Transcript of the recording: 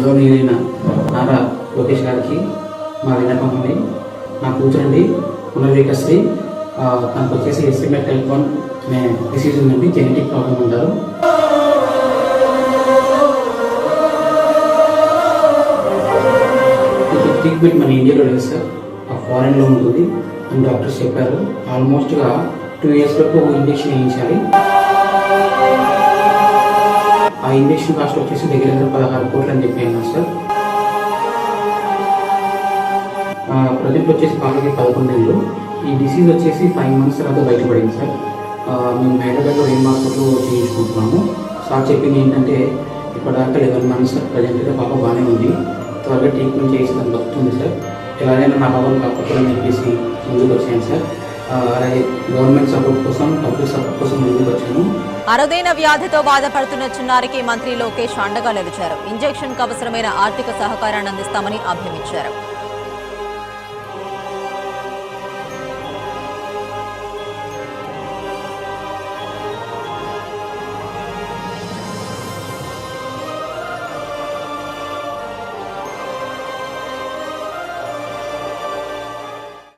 గౌరవనీయులైన నారా లోకేష్ గారికి మా విన్నపం ఉంది. నా కూతురండి పునర్వికశ్రీ, తనకు వచ్చేసి ఎస్టిమేట్ టైప్ 1 అనే డిసీజ్ ఉందండి, జెనెటిక్ ప్రాబ్లం అంటారు. ట్రీట్మెంట్ మన ఇండియాలో లేదు సార్, ఫారెన్లో ఉంటుంది అని డాక్టర్స్ చెప్పారు. ఆల్మోస్ట్గా 2 years వరకు ఇంజెక్షన్ వేయించాలి. ఆ ఇంజెక్షన్ కాస్ట్ వచ్చేసి దగ్గర 16 కోట్లు అని చెప్పి అన్నారు సార్. ప్రజెంట్ వచ్చేసి పాపకి 11 ఏళ్ళు. ఈ డిసీజ్ వచ్చేసి 5 months తర్వాత బయటపడింది సార్. మేము హైదరాబాద్లో రెయిన్ హాస్పిటల్లో చేయించుకుంటున్నాము. సార్ చెప్పింది ఏంటంటే ఇప్పటిదాకా 11 months ప్రజెంట్గా పాప బాగానే ఉంది, త్వరగా ట్రీట్మెంట్ చేసి దాన్ని బతుకుతుంది సార్. ఎలాగైనా నా పాపను కాపాడాలని చెప్పేసి ముందుకు వచ్చాను సార్. అలాగే గవర్నమెంట్ సపోర్ట్ కోసం, పబ్లిక్ సపోర్ట్ కోసం ముందుకు వచ్చాను. అరుదైన వ్యాధితో బాధపడుతున్న చిన్నారికి మంత్రి లోకేష్ అండగా నిలిచారు. ఇంజెక్షన్కు అవసరమైన ఆర్థిక సహకారాన్ని అందిస్తామని అభ్యమించారు.